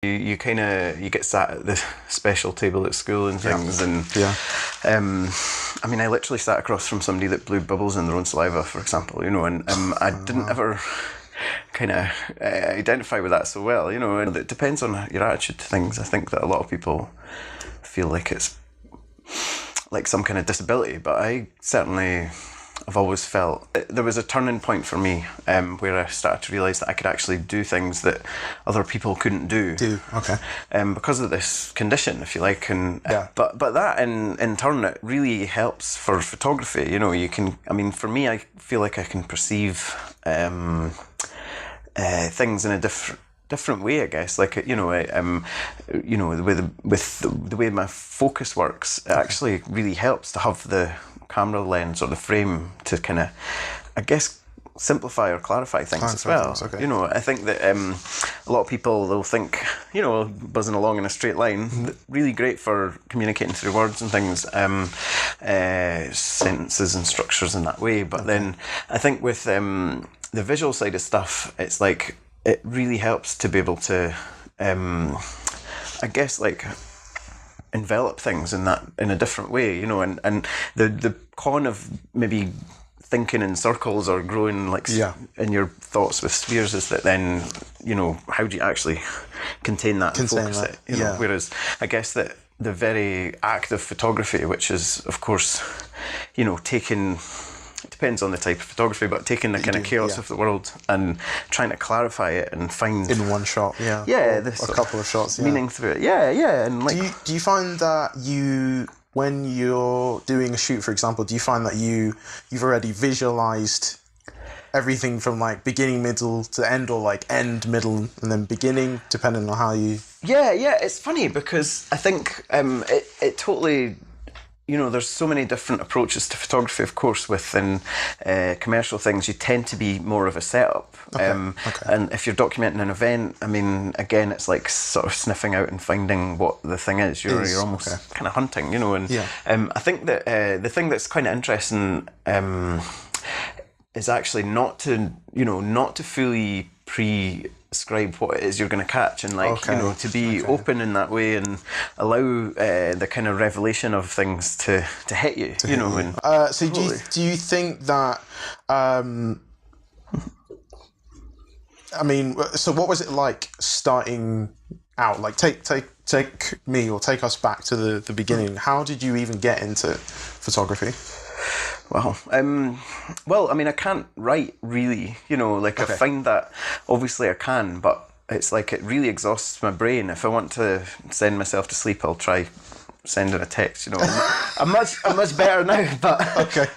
You kind of get sat at the special table at school and things, and I mean, I literally sat across from somebody that blew bubbles in their own saliva, for example, you know, and I didn't ever kind of identify with that so well, you know, and it depends on your attitude to things. I think that a lot of people feel like it's like some kind of disability, but I've always felt there was a turning point for me where I started to realise that I could actually do things that other people couldn't do. Because of this condition, if you like, and but that in turn it really helps for photography. You know, you can. I mean, for me, I feel like I can perceive things in a different way, I guess. Like, you know, with the way my focus works, it actually really helps to have the camera lens or the frame to kind of, I guess, simplify or clarify things as well. You know, I think that a lot of people, they'll think, you know, buzzing along in a straight line, really great for communicating through words and things, sentences and structures in that way. But then I think with the visual side of stuff, it's like, it really helps to be able to, I guess, like, envelop things in a different way, you know, and the con of maybe thinking in circles or growing like in your thoughts with spheres is that then, you know, how do you actually contain that and focus it, you know? Whereas I guess that the very act of photography, which is of course, you know, it depends on the type of photography, but taking the kind of chaos of the world and trying to clarify it and find in one shot, a couple of shots, meaning through it, and like. Do you find that when you're doing a shoot, for example, do you find that you've already visualized everything from like beginning, middle to end, or like end, middle, and then beginning, depending on how you? Yeah, it's funny because I think it totally. You know, there's so many different approaches to photography, of course. Within commercial things, you tend to be more of a setup. And if you're documenting an event, I mean, again, it's like sort of sniffing out and finding what the thing is. You're almost kind of hunting, you know. And I think that the thing that's kind of interesting is actually not to fully prescribe what it is you're going to catch, and like you know, to be open in that way and allow the kind of revelation of things to hit you, you know. And so do you think that I mean, so what was it like starting out? Like take me, or take us back to the beginning. How did you even get into photography? Well, I mean, I can't write really, you know, like I find that obviously I can, but it's like it really exhausts my brain. If I want to send myself to sleep, I'll try sending a text, you know. I'm much better now, but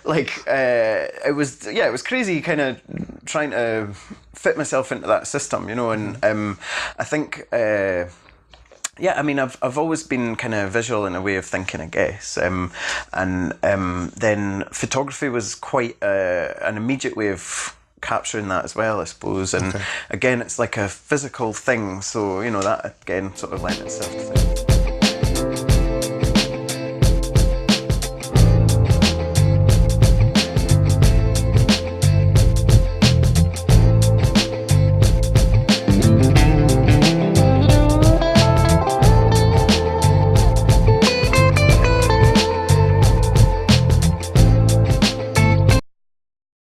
like it was crazy kind of trying to fit myself into that system, you know, and I think I mean, I've always been kind of visual in a way of thinking, I guess, and then photography was quite an immediate way of capturing that as well, I suppose. And again, it's like a physical thing, so you know that again sort of lent itself to things.